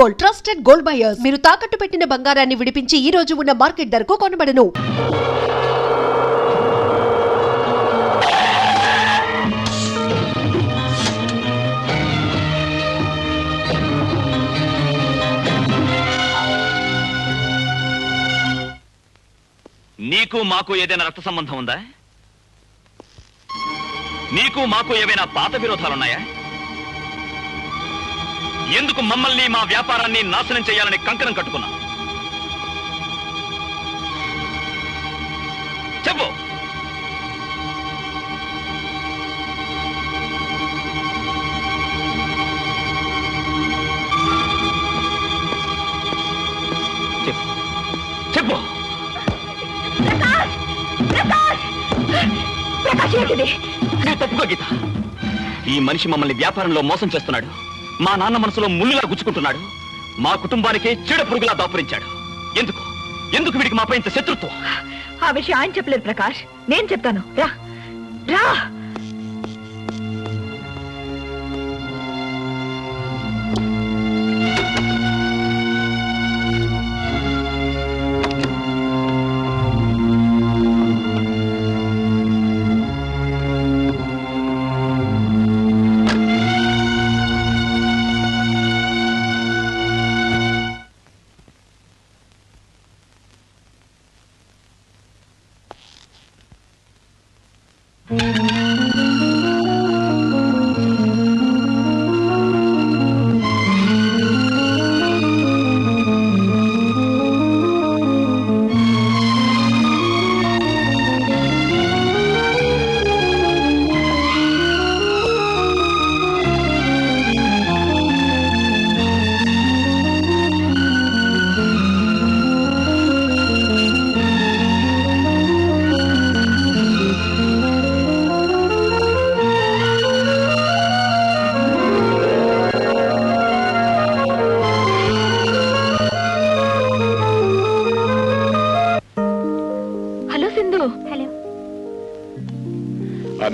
Gold, trusted gold buyers. మీరు తాకట్టు పెట్టిన బంగారాన్ని విడిపించి ఈ రోజు ఉన్న మార్కెట్ ధరకు కొనబడను. నీకు మాకు ఏదైనా రక్త సంబంధం ఉందా? నీకు మాకు ఏవైనా పాత విరోధాలున్నాయా? ఎందుకు మమ్మల్ని మా వ్యాపారాన్ని నాశనం చేయాలని కంకణం కట్టుకున్నా? చెప్పు. చెప్పు. తప్పుకో గీత. ఈ మనిషి మమ్మల్ని వ్యాపారంలో మోసం చేస్తున్నాడు. మా నాన్న మనసులో ముళ్ళులా గుచ్చుకుంటున్నాడు. మా కుటుంబానికి చీడ పురుగులా దాపురించాడు. ఎందుకు ఎందుకు వీడికి మాపై ఇంత శత్రుత్వం? ఆ విషయం ఆయన చెప్పలేదు ప్రకాష్, నేను చెప్తాను. రా రా.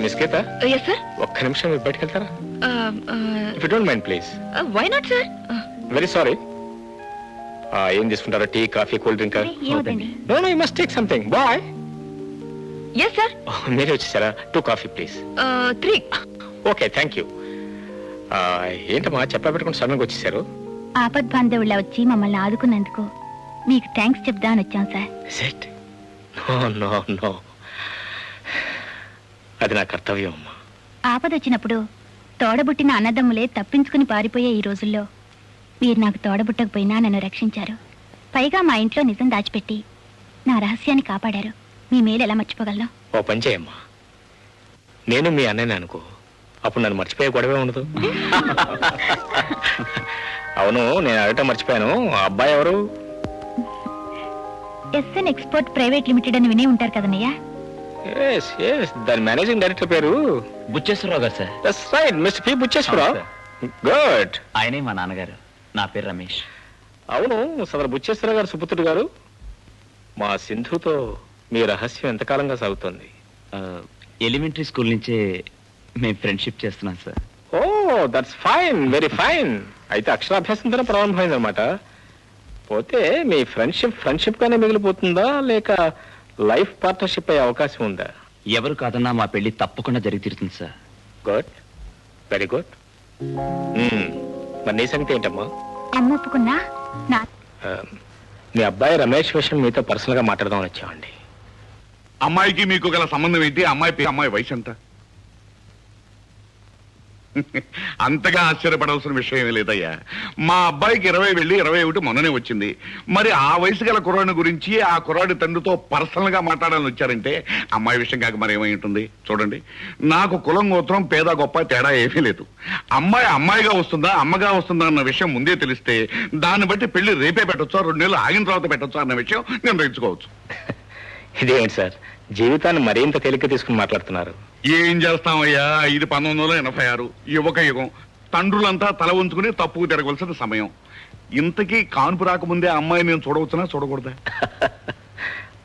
Miss Geetha, yes sir. ఒక్క నిమిషం బయటికి వెళ్తారా? If you don't mind please. Why not sir? Very sorry. ఏం తీసుకుంటారా? Tea, coffee, cool drink? No no, you must take something. Boy. yes sir. మీరే వచ్చేసారా? 2 coffee please. 3. Okay, thank you. ఏంటమ్మా చెప్పా పెట్టుకుని సడన్గా వచ్చేసారు? ఆపద్ బాంధవుళ్ళ వచ్చి మమ్మల్ని ఆదుకున్నందుకు మీకు థ్యాంక్స్ చెప్దామని వచ్చాం sir. Sit. No no no, అది నా కర్తవ్యం అమ్మా. ఆపదొచ్చినప్పుడు తోడబుట్టిన అన్నదమ్ములే తప్పించుకుని పారిపోయే ఈ రోజుల్లో మీరు నాకు తోడబుట్టకపోయినా నన్ను రక్షించారు. పైగా మా ఇంట్లో నిజం దాచిపెట్టి నా రహస్యాన్ని కాపాడారు. మీ మేలు ఎలా మర్చిపోగలను? ఓ పని చేయమ్మా, నేను మీ అన్నయ్యని అనుకో, అప్పుడు నన్ను మర్చిపోయే గొడవే ఉండదు. అవును, నేను అడగటం మర్చిపోయాను. ఆ అబ్బాయి ఎవరు? ఎస్ఎన్ ఎక్స్పోర్ట్ ప్రైవేట్ లిమిటెడ్ అని వినే ఉంటారు కదన్నయ్య. దాని మేనేజింగ్ డైరెక్టర్ పేరు బుచ్చేశ్వరరావు గారు sir. That's right, Mr P Bucheswararao. Good. ఆయనే మా నాన్నగారు. నా పేరు రమేష్. అవును, సదరు బుచ్చేశ్వరరావు గారు సుపుత్రుడు గారు. మా సింధుతో మీ రహస్యం ఎంతకాలంగా సాగుతోంది? ఎలిమెంటరీ స్కూల్ నుంచే మేము ఫ్రెండ్షిప్ చేస్తున్నాం sir. Oh that's fine, very fine. అయితే అక్షరాభ్యాసంతోనే ప్రారంభమైందనమాట. పోతే మీ ఫ్రెండ్షిప్ గానే మిగిలిపోతుందా, లేక లైఫ్ పార్ట్నర్షిప్ అయ్యే అవకాశం ఉందా? ఎవరు కాదన్నా మా పెళ్లి తప్పకుండా జరిగి తీరుతుంది సార్. Good, very good. మరి నీ సంగతి ఏంటమ్మా? అమ్మ ఒప్పుకున్నా నా మీ అబ్బాయి రమేష్ విషయం మీతో పర్సనల్ గా మాట్లాడదామని వచ్చామండి. అమ్మాయికి మీకు గల సంబంధం ఏంటి? అమ్మాయి వయసు ఎంత? అంతగా ఆశ్చర్యపడాల్సిన విషయం లేదయ్యా. మా అబ్బాయికి 20 వెళ్ళి 21 మొన్ననే వచ్చింది. మరి ఆ వయసు గల కుర్రాడి గురించి ఆ కుర్రాడి తండ్రితో పర్సనల్ గా మాట్లాడాలని వచ్చారంటే అమ్మాయి విషయం కాక మరి ఏమై ఉంటుంది? చూడండి, నాకు కులం గోత్రం పేద గొప్ప తేడా ఏమీ లేదు. అమ్మాయిగా వస్తుందా అమ్మగా వస్తుందా అన్న విషయం ముందే తెలిస్తే దాన్ని బట్టి పెళ్లి రేపే పెట్టొచ్చా 2 నెలలు ఆగిన తర్వాత పెట్టొచ్చా అన్న విషయం నేను తెలుసుకోవచ్చు. ఇదేంటి సార్, జీవితాన్ని మరింత తేలిక తీసుకుని మాట్లాడుతున్నారు? ఏం చేస్తామయ్యా, ఇది 1986 యువక యుగం. తండ్రులంతా తల ఉంచుకుని తప్పుకు తిరగవలసిన సమయం. ఇంతకీ కాన్పు రాకముందే అమ్మాయి నేను చూడవచ్చునా చూడకూడదా?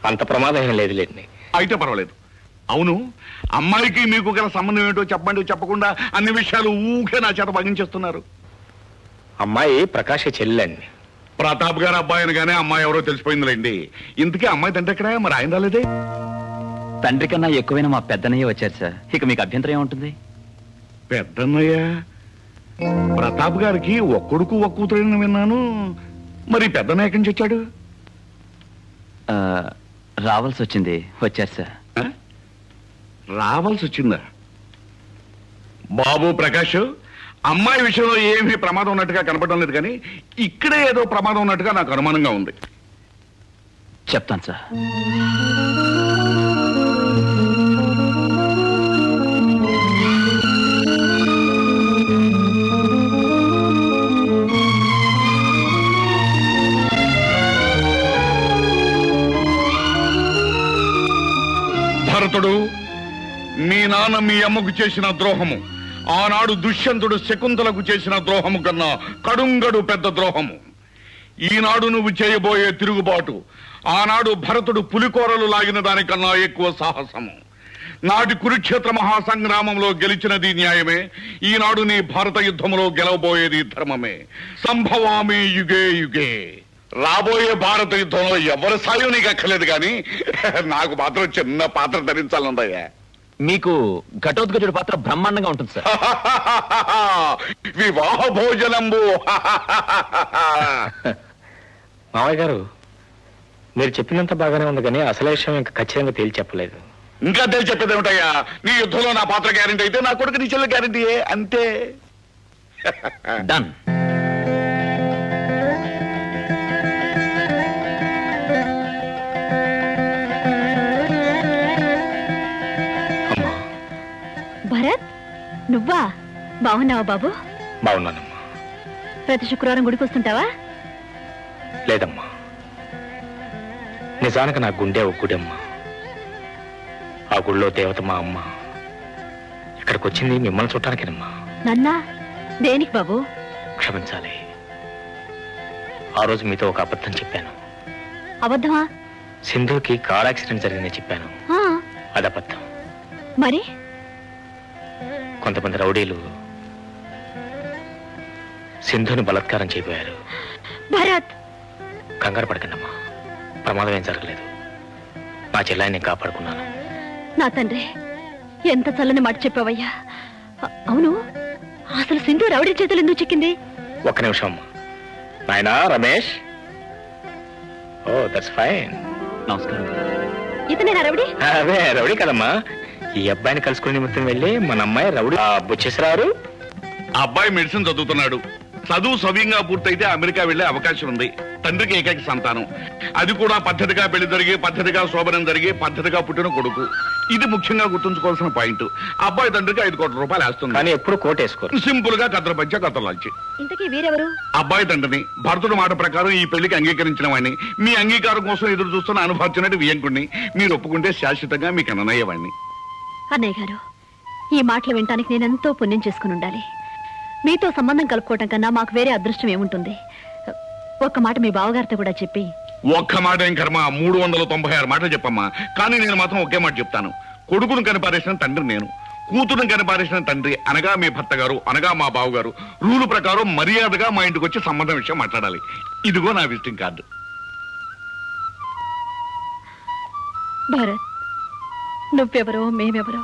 అంత ప్రమాదం ఏం లేదులేండి. అయితే పర్వాలేదు. అవును, అమ్మాయికి మీకు గల సంబంధం ఏంటో చెప్పండి. చెప్పకుండా అన్ని విషయాలు ఊకే నా చేత భగించేస్తున్నారు. అమ్మాయి ప్రకాష్ చెల్లెండి. ప్రతాప్ గారు అబ్బాయి అనగానే అమ్మాయి ఎవరో తెలిసిపోయిందిలేండి. ఇంతకీ అమ్మాయి తండ్రి ఎక్కడ? మరి ఆయన రాలేదే? తండ్రి కన్నా ఎక్కువైన మా పెద్దనయ్య వచ్చారు సార్. ఇక మీకు అభ్యంతరం ఏముంటుంది? పెద్దన్నయ్య ప్రతాప్ గారికి ఒక్కడుకు ఒక్క కూతురని విన్నాను. మరి పెద్దన్నయ్య ఎక్కడి నుంచి వచ్చాడు? రావాల్సి వచ్చింది, వచ్చారు సార్. ఆ? రావాల్సి వచ్చిందా? బాబు ప్రకాష్, అమ్మాయి విషయంలో ఏమీ ప్రమాదం ఉన్నట్టుగా కనపడడం లేదు, కానీ ఇక్కడే ఏదో ప్రమాదం ఉన్నట్టుగా నాకు అనుమానంగా ఉంది. చెప్తాను సార్. భరతుడు, మీ నాన్న మీ అమ్మకు చేసిన ద్రోహము ఆనాడు దుష్యంతుడు శకుంతలకు చేసిన ద్రోహము కన్నా కడుంగడు పెద్ద ద్రోహము. ఈనాడు నువ్వు చేయబోయే తిరుగుబాటు ఆనాడు భరతుడు పులికోరలు లాగిన దానికన్నా ఎక్కువ సాహసము. నాటి కురుక్షేత్ర మహాసంగ్రామంలో గెలిచినది న్యాయమే, ఈనాడు నీ భారత యుద్ధంలో గెలవబోయేది ధర్మమే. సంభవామి యుగే యుగే. రాబోయే భారత యుద్ధంలో ఎవరి సాయం నీకు అక్కర్లేదు, కానీ నాకు మాత్రం చిన్న పాత్ర ధరించాలందయ్యా. మీకు ఘటోద్గజుడి పాత్ర బ్రహ్మాండంగా ఉంటుంది సార్. వివాహ భోజనంబు. మావయ్య గారు, మీరు చెప్పినంత బాగానే ఉంది, కానీ అసలు విషయం ఇంకా ఖచ్చితంగా తేల్చి చెప్పలేదు. ఇంకా తెలిసి చెప్పేది ఏమిటయ్యా? నీ యుద్ధంలో నా పాత్ర గ్యారెంటీ అయితే నా కొడుకు నీ చెల్లె గ్యారెంటీయే, అంతే. డన్. భరత్, నువ్వా? బాగున్నావా బాబు? బాగున్నానమ్మా. ప్రతి శుక్రవారం గుడికి వస్తుంటావా? లేదమ్మా, నిజానికి నా గుండె ఒక గుడమ్మా. ఆ గుడిలో దేవత మా అమ్మ. ఇక్కడికి వచ్చింది మిమ్మల్ని చూడటానికేనమ్మా. నన్నా? దేనికి బాబు? క్షమించాలి, ఆ రోజు మీతో ఒక అబద్ధం చెప్పాను. అబద్ధమా? సింధుకి కార్ యాక్సిడెంట్ జరిగిందని చెప్పాను. ఆ, అది అబద్ధం. మరి కొంతమంది రౌడీలు సింధుని బలాత్కారం చేయబోయారు. భరత్, కంగారు పడకండమ్మా, ప్రమాదం ఏం జరగలేదు. మా చెల్లాయిని నేను కాపాడుకున్నాను. నా తండ్రి, ఎంత చల్లని మాట చెప్పావయ్యా. అవును, అసలు సింధు రౌడీ చేతులు ఎందుకు చిక్కింది? ఒక్క నిమిషం అమ్మా. నాయనా రమేష్. ఓ దట్స్ ఫైన్. నమస్కారం. ఇతనే రౌడీ? అదే రౌడీ కదమ్మా. ఈ అబ్బాయిని కలుసుకునే నిమిత్తం వెళ్ళి మన అమ్మాయి రౌడీ బుచ్చేశ్వరారు. ఆ అబ్బాయి మెడిసిన్ చదువుతున్నాడు. చదువు సవ్యంగా పూర్తయితే అమెరికా వెళ్లే అవకాశం ఉంది. తండ్రికి ఏకైక సంతానం, అది కూడా పద్ధతిగా పెళ్లి జరిగి పద్ధతిగా శోభనం జరిగి పద్ధతిగా పుట్టిన కొడుకు. ఇది ముఖ్యంగా గుర్తుంచుకోవాల్సిన పాయింట్. అబ్బాయి తండ్రికి 5 కోట్ల రూపాయలు వేస్తుంది, కానీ ఎప్పుడు కోట్ వేసుకోరు. సింపుల్ గా కథల పంచ కథలాంచి. ఇంతకీ వీరెవరు? అబ్బాయి తండ్రిని, భరతుడు మాట ప్రకారం ఈ పెళ్లికి అంగీకరించిన వాడిని, మీ అంగీకారం కోసం ఎదురు చూస్తున్న అనుభవించినట్టు వియంకుడిని. మీరు ఒప్పుకుంటే శాశ్వతంగా మీకు అన్నయ్యవాడిని. అన్నయ్య గారు, ఈ మాటలు వినటానికి నేనెంతో పుణ్యం చేసుకుని ఉండాలి. మీతో సంబంధం కలుపుకోవటం కన్నా మాకు వేరే అదృష్టం ఏముంటుంది? ఒక్క మాట మీ బావగారితో కూడా చెప్పి. ఒక్క మాట ఏం కర్మ, 396 మాటలు చెప్పమ్మా. కానీ నేను మాత్రం ఒకే మాట చెప్తాను. కొడుకును కనిపారేసిన తండ్రి నేను, కూతురుని కనిపారేసిన తండ్రి అనగా మీ భర్త గారు అనగా మా బావగారు రూలు ప్రకారం మర్యాదగా మా ఇంటికి వచ్చి సంబంధం విషయం మాట్లాడాలి. ఇదిగో నా విజిటింగ్ కార్డు. భరత్, నువ్వెవరో మేమెవరో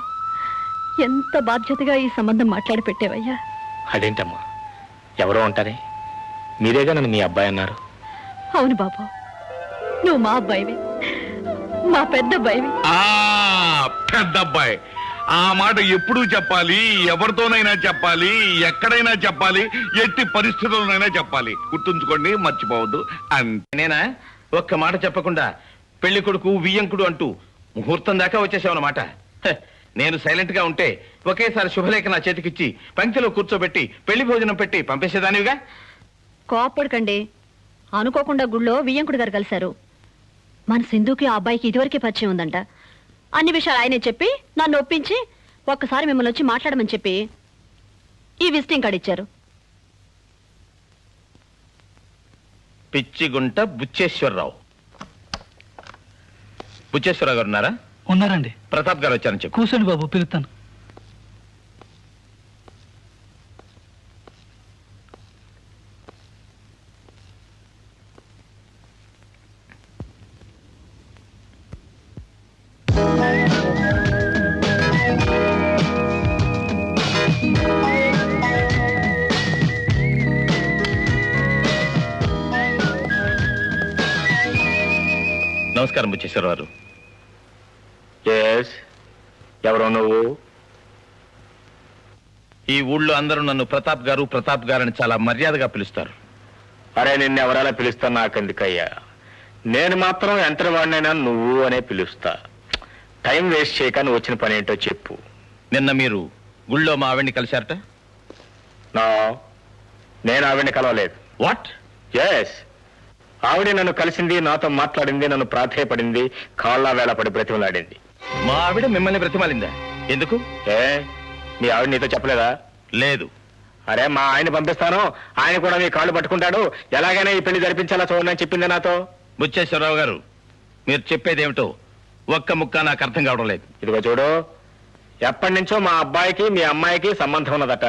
ఎంత బాధ్యతగా ఈ సంబంధం మాట్లాడి పెట్టేవయ్యా. అదేంటమ్మా, ఎవరో అంటారే, మీరేగా నన్ను మీ అబ్బాయి అన్నారు. అవును బాబు, నువ్వు మా అబ్బాయివి, మా పెద్ద అబ్బాయివి. పెద్ద అబ్బాయి. ఆ మాట ఎప్పుడూ చెప్పాలి, ఎవరితోనైనా చెప్పాలి, ఎక్కడైనా చెప్పాలి, ఎట్టి పరిస్థితుల్లోనైనా చెప్పాలి. గుర్తుంచుకోండి, మర్చిపోవద్దు. నేనా ఒక్క మాట చెప్పకుండా పెళ్లి కొడుకు వియ్యంకుడు అంటూ ముహూర్తం దాకా వచ్చేసావన్నమాట. నేను సైలెంట్ గా ఉంటే ఒకేసారి శుభలేఖ నా చేతికిచ్చి పంక్తిలో కూర్చోబెట్టి పెళ్లి భోజనం పెట్టి పంపేసేదానివిగా. కోప్పడకండి, అనుకోకుండా గుళ్ళో వియ్యంకుడు గారు కలిశారు. మన సింధుకి ఆ అబ్బాయికి ఇదివరకే పరిచయం ఉందంట. అన్ని విషయాలు ఆయనే చెప్పి నన్ను ఒప్పించి ఒక్కసారి మిమ్మల్ని వచ్చి మాట్లాడమని చెప్పి ఈ విజిటింగ్ కార్డు ఇచ్చారు. పిచ్చిగుంట బుచ్చేశ్వరరావు. బుచ్చేశ్వరరావు గారు ఉన్నారా? ఉన్నారండి. ప్రతాప్ గారు వచ్చారని చెప్పు. కూర్చోండి బాబు, పిలుస్తాను. నమస్కారం బుచ్చేశ్వరరావు గారు. ఎస్, ఎవరో నువ్వు? ఈ ఊళ్ళో అందరూ నన్ను ప్రతాప్ గారు అని చాలా మర్యాదగా పిలుస్తారు. అరే, నిన్ను ఎవరైనా పిలుస్తా నాకెందుకయ్యా? నేను మాత్రం ఎంతటి వాడినైనా నువ్వు అనే పిలుస్తా. టైం వేస్ట్ చేయక నువ్వు వచ్చిన పని ఏంటో చెప్పు. నిన్న మీరు గుళ్ళో మా ఆవిడ్ని కలిశారట? నా నేను ఆవిడని కలవలేదు. వాట్? ఎస్, ఆవిడ నన్ను కలిసింది, నాతో మాట్లాడింది, నన్ను ప్రాధేయపడింది, కాళ్ళ వేళ పడి బ్రతిమలాడింది. మా ఆవిడ మిమ్మల్ని బ్రతిమాలిందా? ఎందుకు? మీ ఆవిడ నీతో చెప్పలేదా? లేదు. అరే, మా ఆయన పంపిస్తాను, ఆయన కూడా మీ కాళ్ళు పట్టుకుంటాడు, ఎలాగైనా ఈ పెళ్లి జరిపించాలా చూడని చెప్పింది నాతో. బుచ్చేశ్వరరావు గారు, మీరు చెప్పేదేమిటో ఒక్క ముక్క నాకు అర్థం కావడం లేదు. ఇదిగో చూడు, ఎప్పటి నుంచో మా అబ్బాయికి మీ అమ్మాయికి సంబంధం ఉన్నదట.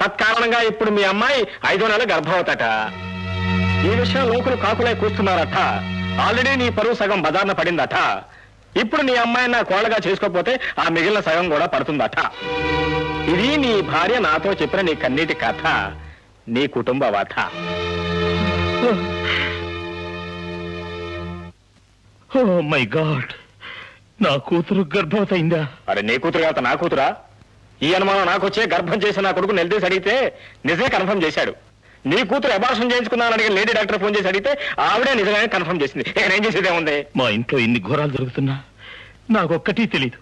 తత్కారణంగా ఇప్పుడు మీ అమ్మాయి 5వ నెల గర్భవతట. ఈ విషయం లోకులు కాకులై కూస్తున్నారట. ఆల్రెడీ నీ పరువు సగం బజార్న పడిందట. ఇప్పుడు నీ అమ్మాయిని నా కోళ్ళగా చేసుకోకపోతే ఆ మిగిలిన సగం కూడా పడుతుందట. ఇది నీ భార్య నాతో చెప్పిన నీ కన్నీటి కథ, నీ కుటుంబ వథ. ఓ మై గాడ్, నా కూతురు గర్భవతి అయిందా? అరే, నీ కూతురు కాదు నా కూతురా? ఈ అనుమానం నాకు వచ్చే గర్భం చేసి నా కొడుకు నిలదీసి అడిగితే నిజమే కన్ఫర్మ్ చేశాడు. నీ కూతురు అబార్షన్ చేయించుకున్నానని అడిగి లేడీ డాక్టర్ ఫోన్ చేసి అడిగితే ఆవిడే నిజంగానే కన్ఫర్మ్ చేసింది. ఇక నేను చేసేదేముంది? మా ఇంట్లో ఇన్ని ఘోరాలు జరుగుతున్నా నాకొక్కటి తెలీదు.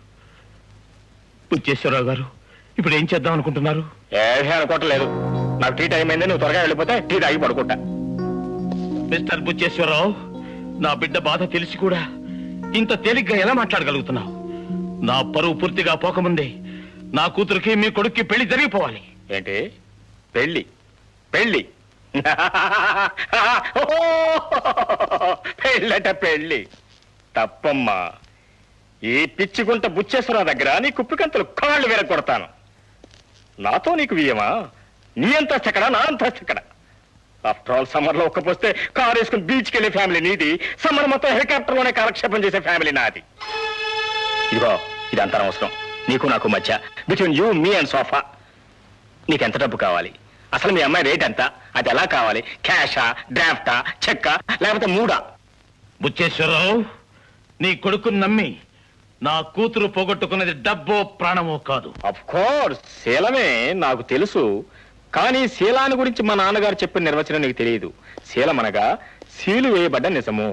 బుచ్చేశ్వరరావు గారు, ఇప్పుడు ఏం చేద్దాం అనుకుంటున్నారు? ఏమీ అనుకోవట్లేదు. నాకు టీ టైం అయింది, నువ్వు త్వరగా వెళ్ళిపోతే టీ తాగి పడుకుంటా. మిస్టర్ బుచ్చేశ్వరరావు, నా బిడ్డ బాధ తెలిసి కూడా ఇంత తేలిగ్గా ఎలా మాట్లాడగలుగుతున్నావు? నా పరువు పూర్తిగా పోకముందే నా కూతురికి మీ కొడుక్కి పెళ్లి జరిగిపోవాలి. ఏంటి పెళ్లి? పెళ్లి పెళ్ళట పెళ్లి తప్పమ్మా. ఈ పిచ్చిగుంట బుచ్చేశ్వరరావు దగ్గర నీ కుప్పికంతలు కాళ్ళు వేరకొడతాను. నాతో నీకు వియ్యమా? నీ అంతస్తెక్కడ, నా అంతస్తెక్కడ? ఆఫ్టర్ ఆల్ సమ్మర్ లో ఒక్కపోస్తే కారు వేసుకుని బీచ్కి వెళ్ళే ఫ్యామిలీ నీది, సమ్మర్ మొత్తం హెలికాప్టర్ లోనే కాలక్షేపం చేసే ఫ్యామిలీ నాది. ఇదిగో, ఇదంతా అవసరం నీకు నాకు మధ్య, between you me and sofa. నీకెంత డబ్బు కావాలి? అసలు మీ అమ్మాయి రేట్ ఎంత? అది ఎలా కావాలి? క్యాషా, డ్రాఫ్టా, చెక్కా, లేకపోతే మూడా? బుచ్చేశ్వరరావు, నీ కొడుకుని నమ్మి నా కూతురు పోగొట్టుకున్నది డబ్బో ప్రాణమో కాదు. అఫ్ కోర్స్ శీలమే నాకు తెలుసు, కానీ శీలాన్ని గురించి మా నాన్నగారు చెప్పిన నిర్వచనం నీకు తెలియదు. శీలం అనగా సీలు వేయబడ్డ నిజము.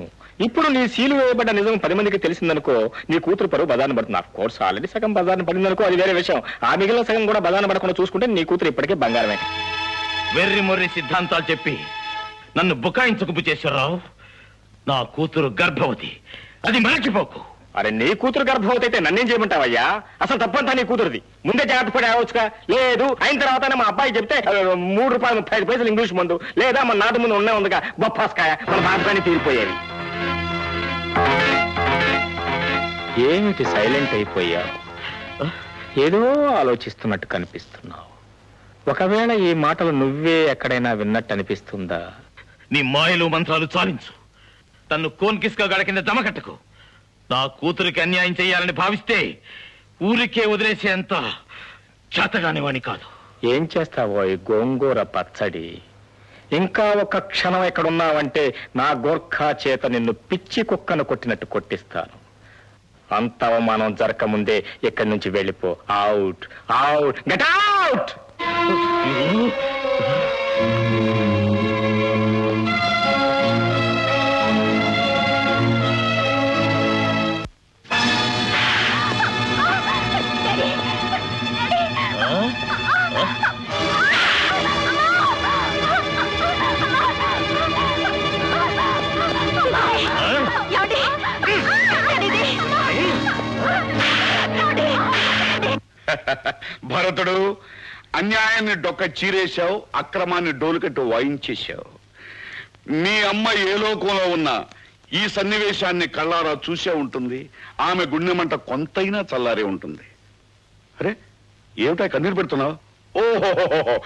ఇప్పుడు నీ సీలు వేయబడ్డ నిజం 10 మందికి తెలిసిందనుకో, నీ కూతురు పరువు బజార్న పడుతుంది. ఆఫ్ కోర్స్ ఆల్రెడీ సగం బజార్న పడిందనుకో, అది వేరే విషయం. ఆ మిగిలిన సగం కూడా బజార్న పడకుండా చూసుకుంటే నీ కూతురు ఇప్పటికే బంగారమే. వెర్రి మొర్రి సిద్ధాంతాలు చెప్పి నన్ను బుకాయించకు బుచ్చేశ్వరరావు. నా కూతురు గర్భవతి, అది మరచిపోకు. అరే, నీ కూతురు గర్భవతి అయితే నన్నేం చేయమంటావయ్యా? అసలు తప్పంతా నీ కూతురుది. ముందే జాగ్రత్త పడి ఆవచ్చుగా. లేదు, అయిన తర్వాతనే మా అబ్బాయి చెప్తే ₹3.35 ఇంగ్లీష్ మందు, లేదా మన నాటు ముందు ఉండే ఉందిగా బొప్పాస్కాయ, మన బాధని తీరిపోయేవి. ఏమిటి సైలెంట్ అయిపోయావు? ఏదో ఆలోచిస్తున్నట్టు కనిపిస్తున్నావు. ఒకవేళ ఈ మాటలు నువ్వే ఎక్కడైనా విన్నట్టు అనిపిస్తుందా? నీ మాయలు మంత్రాలు చాలించు. తన్ను కోన్కిస్కా గడ కింద దమకట్టకు. నా కూతురికి అన్యాయం చేయాలని భావిస్తే ఊరికే వదిలేసేంత చేతగాని వాణ్ణి కాదు. ఏం చేస్తావో ఈ గోంగూర పచ్చడి? ఇంకా ఒక క్షణం ఎక్కడున్నావంటే నా గోర్ఖా చేత నిన్ను పిచ్చి కుక్కను కొట్టినట్టు కొట్టిస్తాను. అంత అవమానం జరగకముందే ఇక్కడి నుంచి వెళ్ళిపో. Out, out, get out. భరతుడు, అన్యాయాన్ని డొక్క చీరేశావు, అక్రమాన్ని డోలుకట్టు వాయించేశావు. మీ అమ్మ ఏ లోకంలో ఉన్నా ఈ సన్నివేశాన్ని కళ్ళారా చూసే ఉంటుంది. ఆమె గుండె మంట కొంతైనా చల్లారే ఉంటుంది. అరే, ఏమిటా కన్నీరు పెడుతున్నావు? ఓహోహోహో,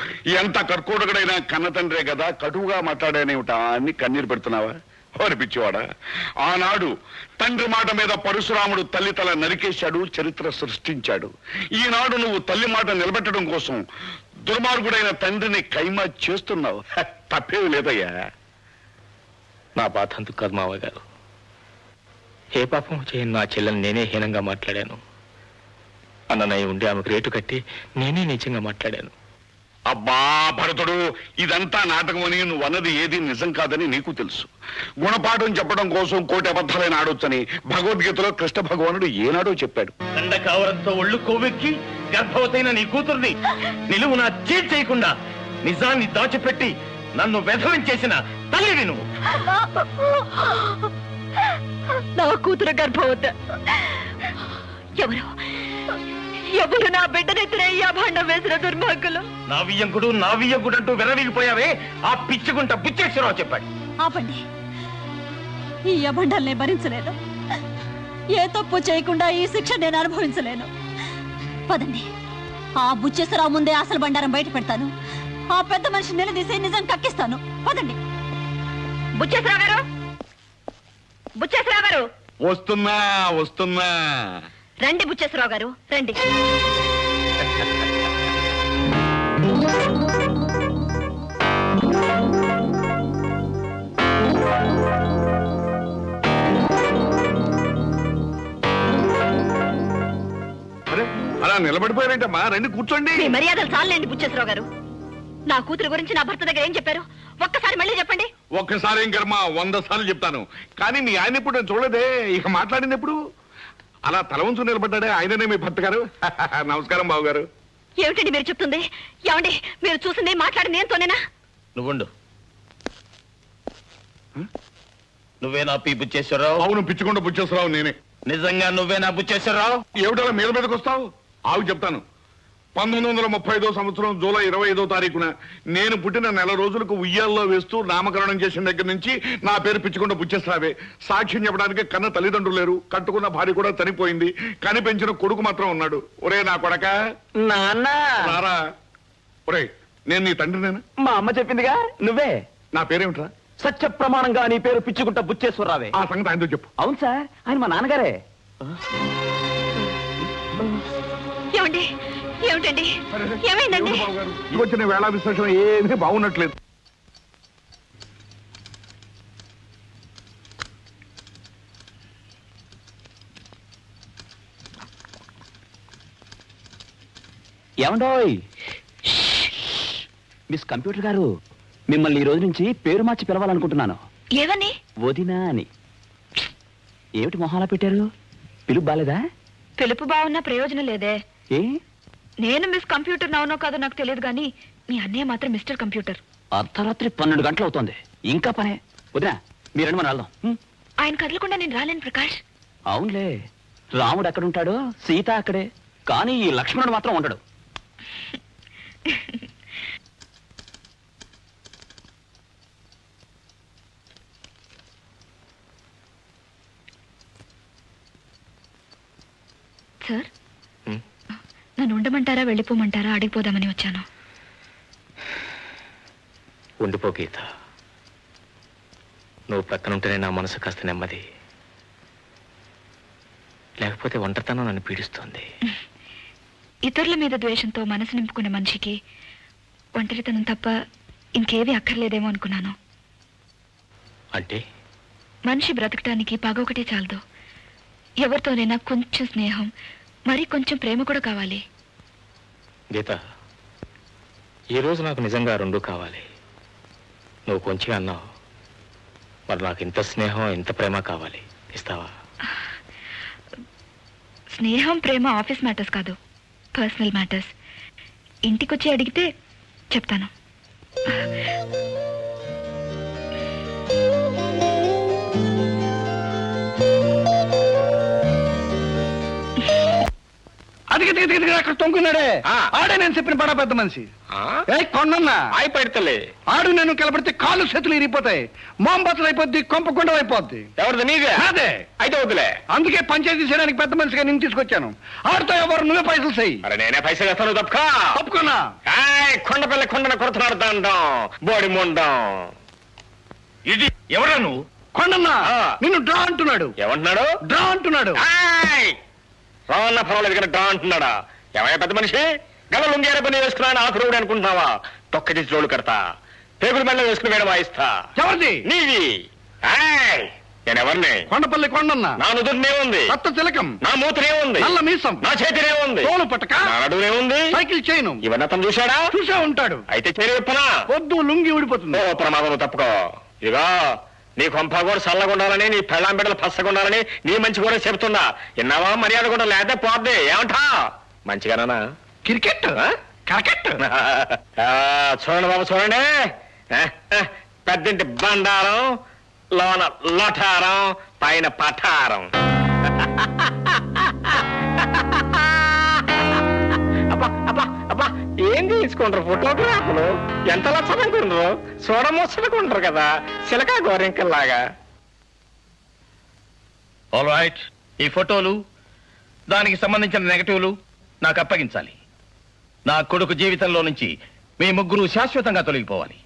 ఎంత కర్కోటకుడైనా కన్న తండ్రే కదా, కటువుగా మాట్లాడానేమిటా అని కన్నీరు పెడుతున్నావా? పిచ్చివాడా, ఆనాడు తండ్రి మాట మీద పరశురాముడు తల్లి తల నరికేశాడు, చరిత్ర సృష్టించాడు. ఈనాడు నువ్వు తల్లి మాట నిలబెట్టడం కోసం దుర్మార్గుడైన తండ్రిని కైమా చేస్తున్నావు. తప్పేవి లేదయ్యా. నా బాధ అందుకు కాదు మావయ్య గారు, ఏ పాపం చేయను నా చెల్లెని నేనే హీనంగా మాట్లాడాను. అన్నయ్య ఉండి ఆమెకు రేటు కట్టి నేనే నిజంగా మాట్లాడాను. అబ్బా భరతుడు, ఇదంతా నాటకమని నువ్వు అన్నది ఏది నిజం కాదని నీకు తెలుసు. గుణపాఠం చెప్పడం కోసం కోటి అబద్ధాలైన ఆడొచ్చని భగవద్గీతలో కృష్ణ భగవానుడు ఏనాడో చెప్పాడు. దండకావరంతో ఒళ్ళు కొవ్వెక్కి గర్భవతైన నీ కూతుర్ని నిలువున చేయకుండా నిజాన్ని దాచిపెట్టి నన్ను వెధవించేసిన తల్లివి నువ్వు. నా కూతురు గర్భవత. ఎవరు నా బిడ్డనెత్తిన ఈ అభాండం వేసిన దుర్మార్గులు. నా వియ్యంకుడు అంటూ విర్రవీగిపోయావే ఆ పిచ్చుకుంట బుచ్చేశ్వరరావు చెప్పాడు. ఆపండి, ఈ అభండాల్ని భరించలేను. ఏ తప్పు చేయకుండా ఈ శిక్ష నేను అనుభవించలేను. పదండి, ఆ బుచ్చేశ్వరరావు ముందే అసలు బండారం బయట పెడతాను. ఆ పెద్ద మనిషి నిలదీసి నిజం కక్కిస్తాను. పదండి. బుచ్చేశ్వరరావు గారు వస్తున్నా. రండి బుచ్చేశ్వరరావు గారు, రండి. అలా నిలబడిపోయారేంటమ్మా, రండి కూర్చోండి. మీ మర్యాదలు చాలండి బుచ్చేశ్వరరావు గారు. నా కూతురు గురించి నా భర్త దగ్గర ఏం చెప్పారు? ఒక్కసారి మళ్ళీ చెప్పండి. ఒక్కసారి ఏం కర్మ, 100 సార్లు చెప్తాను. కానీ మీ ఆయన ఇప్పుడు నేను చూడలేదే. ఇక మాట్లాడింది ఎప్పుడు? అలా తల ఉంచు నిలబడ్డాడే ఆయననే మీ భర్త గారు. నమస్కారం బాబు గారు. ఏమిటండి మీరు చెప్తుంది? ఏమండి మీరు చూసింది మాట్లాడింది ఏంతోనేనా? నువ్వుండు. నువ్వేనా పి బుచ్చేశ్వరరావు? అవును, పిచ్చుకుంట బుచ్చేశ్వరరావు నేనే. నిజంగా నువ్వేనా బుచ్చేశ్వరరావు? ఏమిటలా మీదకి వస్తావు? ఆవు చెప్తాను. 1935 సంవత్సరం జూలై 25వ తారీఖున నేను పుట్టిన నెల రోజులకు ఉయ్యాల్లో వేస్తూ నామకరణం చేసిన దగ్గర నుంచి నా పేరు పిచ్చుకుంట బుచ్చేశ్వరావే. సాక్ష్యం చెప్పడానికి కన్న తల్లిదండ్రులు లేరు, కట్టుకున్న భార్య కూడా చనిపోయింది, కని పెంచిన కొడుకు మాత్రం ఉన్నాడు. ఒరే నా కొడక, రారా. ఒరే, నేను నీ తండ్రినేనా? మా అమ్మ చెప్పిందిగా నువ్వే. నా పేరేమిట్రా? సత్య ప్రమాణంగా నీ పేరు పిచ్చుకుంట బుచ్చేశ్వరరావే. ఆ సంగతి ఆయనతో చెప్పు. అవును సార్, ఆయన మా నాన్నగారే. ఏమండి ఏమిటండి ఏమైందండి? ఈ వచ్చిన వేళ విశేషం ఏమీ బాగున్నట్లేదు. ఏమండోయ్ మిస్ కంప్యూటర్ గారు, మిమ్మల్ని ఈ రోజు నుంచి పేరు మార్చి పిలవాలనుకుంటున్నాను. ఏవని? వదినా అని. ఏమిటి మొహాలా పెట్టారు? పిలుపు బాలేదా? పిలుపు బాగున్నా ప్రయోజనం లేదే. ఏ? నేను మిస్ కంప్యూటర్ నౌనో కాదో నాకు తెలియదు కానీ మీ అన్నయ్య మాత్రం మిస్టర్ కంప్యూటర్. అర్ధరాత్రి 12 గంటలు అవుతోంది, ఇంకా పనే. వదినా మీరండి, మనం వెళ్దాం. ఆయన కదలకుండా నేను రాలేను ప్రకాష్. అవునులే, రాముడు ఎక్కడుంటాడో సీత అక్కడే, కానీ ఈ లక్ష్మణుడు మాత్రం ఉండడు. సార్, నన్ను ఉండమంటారా వెళ్ళిపోమంటారా అడిగిపోదామని వచ్చాను. ఉండిపో గీత, నువ్వు ప్రక్కనుంటేనే నా మనసు కాస్త నెమ్మది. లేకపోతే ఒంటరితనం నన్ను పీడిస్తుంది. ఇతరుల మీద ద్వేషంతో మనసు నింపుకున్న మనిషికి ఒంటరితనం తప్ప ఇంకేవి అక్కర్లేదేమో అనుకున్నాను. అంటే మనిషి బ్రతకటానికి పగ ఒకటే చాలదు. ఎవరితోనైనా కొంచెం స్నేహం, మరి కొంచెం ప్రేమ కూడా కావాలి. గీత, ఈ రోజు నాకు నిజంగా రెండూ కావాలి. నువ్వు కొంచెం అన్నావు, మరి నాకు ఇంత స్నేహం ఇంత ప్రేమ కావాలి. ఇస్తావా? స్నేహం ప్రేమ ఆఫీస్ మ్యాటర్స్ కాదు, పర్సనల్ మ్యాటర్స్. ఇంటికొచ్చి అడిగితే చెప్తాను. అక్కడ తొంగున్నాడే ఆడే నేను చెప్పిన బడా పెద్ద మనిషి. కొండన్నా ఆయి పెడతలే. ఆడు నేను కలబడితే కాళ్ళు చేతులు ఇరిగిపోతాయి, మోంబతులు అయిపోద్ది, కొంపకుండా అయిపోద్ది. ఎవరిది? నీదే? అదే. అయితే వద్దులే. అందుకే పంచాయతీ చేయడానికి పెద్ద మనిషిగా నేను తీసుకొచ్చాను. ఆడితో ఎవరు నువ్వే పైసలు చెయ్యి. అరే నేనే పైసలు వేస్తాను. తప్పుకున్నా. కొండపిల్ల కొండన కొడుతున్నాడు దండం బోడి ముండం. ఇది ఎవరా నువ్వు? కొండన్నా నిన్ను డ్రా అంటున్నాడు. ఏమంటున్నాడు? డ్రా అంటున్నాడు. రావన్నా పర్వాలేదు కానీ డ్రా అంటున్నాడా? ఏమయ్యా పెద్ద మనిషి, గల లుంగేర పని వేసుకున్నాను ఆకురుడు అనుకుంటున్నావా? తొక్క తీసి రోడ్లు కడతా, పేగులు మెల్ల వేసుకుని వేడ వాయిస్తా. ఎవరిది? నీది. నేనెవరిని? కొండపల్లి కొండన్న. నా నుదురునే ఉంది కొత్త తిలకం. నా మూతనే ఉంది నల్ల మీసం. నా చేతినే ఉంది తోలు పట్టక. నా నడునే ఉంది సైకిల్ చైను. ఇవన్నీ అతను చూశాడా? చూసే ఉంటాడు. అయితే చేరి విప్పనా? వద్దు, లుంగి ఊడిపోతుంది. ఓ ప్రమాదం తప్పుకో. ఇదిగో నీ కొంప కూడా చల్లగుండాలని, నీ పెళ్ళాం బిడ్డలు పచ్చగుండాలని నీ మంచి కూడా చెబుతున్నా. విన్నావా? మర్యాద కూడా లేదా పోద్ది. ఏమంటా? మంచిగానా? Cricket cricket. చూడండి బాబు, చూడండి. పెద్దింటి బండారం, లోన లఠారం, పైన పఠారం. అబ్బా అబ్బా అబ్బా, ఏం తీసుకుంటారు ఫోటోగ్రాఫ్లు? ఎంత లక్షణంటారు, చూడముచ్చనుకుంటారు కదా, చిలకా గోరింకల్లాగా. ఆల్ రైట్, ఈ ఫోటోలు దానికి సంబంధించిన నెగటివ్లు నాకు అప్పగించాలి. నా కొడుకు జీవితంలో నుంచి మీ ముగ్గురు శాశ్వతంగా తొలగిపోవాలి.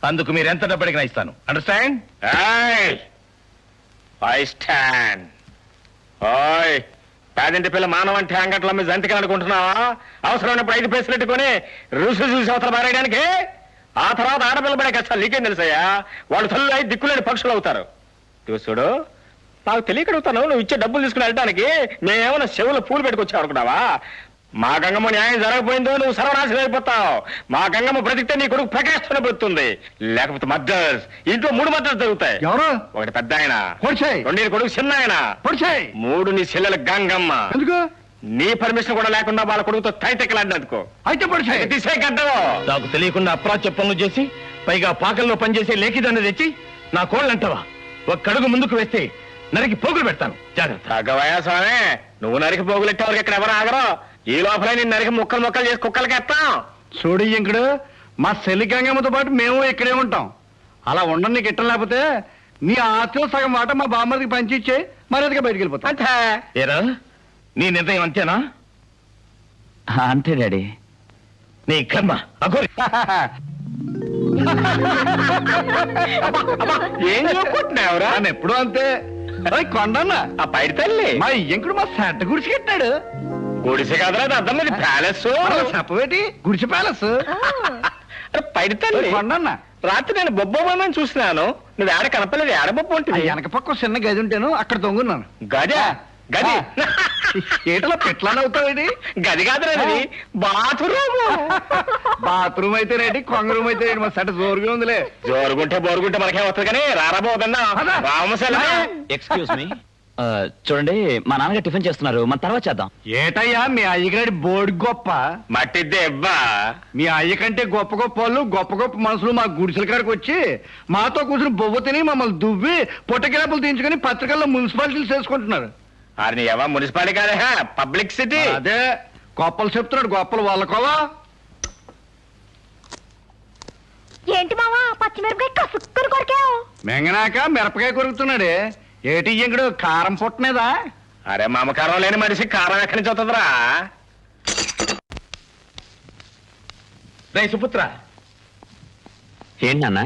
అందుకు మీరు ఎంత డబ్బడిగినా ఇస్తాను. అండర్స్టాండ్? I stand. ఓయ్, పేదింటి పిల్ల మానవ అంటే అంగట్లో మీ జంతికి అనుకుంటున్నావా? అవసరమైనప్పుడు 5 పైసలు పెట్టుకుని రుసు చూసి అవతల మారేయడానికి. ఆ తర్వాత ఆడపిల్ల పడే కష్టాలు నీకేం తెలుసయ్యా? వాళ్ళు తల్లు 5 దిక్కులేని పక్షులు అవుతారు. చూడు, నాకు తెలియకడుగుతాను, నువ్వు ఇచ్చే డబ్బులు తీసుకుని వెళ్ళడానికి మేమేమైనా చెవులు పూలు పెట్టుకొచ్చావు అనుకున్నావా? మా గంగమ్మ న్యాయం జరగకపోయిందో నువ్వు సర్వనాశనం అయిపోతావు. మా గంగమ్మ బ్రతికితే నీ కొడుకు ప్రకాశం బ్రతుకుతుంది. లేకపోతే మర్డర్స్, ఇంట్లో 3 మర్డర్స్ జరుగుతాయి. ఎవరు? ఒకటి పెద్ద ఆయన, పొడిచేయ్. 2 నీ కొడుకు చిన్న ఆయన, పొడిచేయ్. 3 నీ చెల్లెల గంగమ్మ. ఎందుకు? నీ పర్మిషన్ కూడా లేకుండా వాళ్ళ కొడుకుతో తైతెక్కలాడినందుకు. అయితే పొడిచేయ్. తీసే గడ్డం. నాకు తెలియకుండా అప్రాచ్య పనులు చేసి, పైగా పాకల్లో పనిచేసే లేఖిదాన్ని తెచ్చి నా కోళ్ళంటావా? ఒక్కడుగు ముందుకు వేస్తే నరికి పోగులు పెడతాను. జాగ్రత్త. తగ్గవయా స్వామి, నువ్వు నరికి పోగులెట్టే వరకు ఇక్కడ ఎవరు ఆగరు. ఈ లోపల నేను నరికి ముక్కలు చేసి కుక్కలకి ఎత్తాం. చూడు ఇంకుడు, మా చెల్లి గంగమ్మతో పాటు మేము ఇక్కడే ఉంటాం. అలా ఉండడం నీకు ఇట్టం లేకపోతే నీ ఆస్తిలో సగం మాట మా బామ్మడికి పంచిచ్చే మర్యాదగా బయటికి వెళ్ళిపోతాం. అంతే. ఏరా, నీ నిర్ణయం అంతేనా? అంతే డాడీ. నీ కర్మ అఘోరి. ఏం చెప్పుకుంటున్నావురా? ఆయన ఎప్పుడు అంతే. కొండన్న ఆ పైడి తల్లి మా ఇంకుడు మా సెంట గుడిసి కట్టాడు. గుడిసె కదరా, అర్థం ఇది ప్యాలెస్. చెప్పవేటి? గుడిసె ప్యాలెస్. పైడి తల్లి కొండన్న, రాత్రి నేను బొబ్బోమని చూసినాను. నువ్వు ఏడ కనపలేదు. ఏడ బొబ్బ ఉంటుంది? వెనక పక్క చిన్న గది ఉంటాను, అక్కడ తొంగున్నాను. గది గది ఏటలో పెట్లానే అవుతావేటి? గది కాదురా, బాత్రూమ్. బాత్రూమ్ అయితే రేటి, కొంగ రూమ్ అయితే మా సెట జోరుగా ఉందిలే. జోరుగుంటే బోరుగుంటే మనకేం వస్తుంది కానీ రారాబోదన్నా రామశల. ఎక్స్క్యూజ్ మీ, చూడండి మా నాన్నగారు టిఫిన్ చేస్తున్నారు, మన తర్వాత చేద్దాం. ఏటయ్యా మీ అయ్యగారి బోర్డు గొప్ప. మట్టిద్దే ఇవ్వా. మీ అయ్య కంటే గొప్ప గొప్ప వాళ్ళు, గొప్ప గొప్ప మనుషులు మా గుడిసెల కాడికి వచ్చి మాతో కూర్చుని బొవ్వ తిని మమ్మల్ని దువ్వి పొట్టకిరాపులు తీయించుకుని పత్రికల్లో మున్సిపాలిటీలు చేసుకుంటున్నారు. అది ఎవ మున్సిపాలిటీ కాదే, పబ్లిక్ సిటీ. అదే గొప్పలు చెప్తున్నాడు, గొప్పలు వాళ్ళకోవా. ఏంటి మావా పచ్చిమిరపకాయ కసుక్కుని కొరికావు? మెంగనాక మిరపకాయ కొరుకుతున్నాడే. ఏటి ఇంకడు కారం పుట్టనేదా? అరే మమకారం లేని మనిషి కారం ఎక్కడి నుంచి అవుతుందిరా? రే సుపుత్ర, ఏంటన్నా?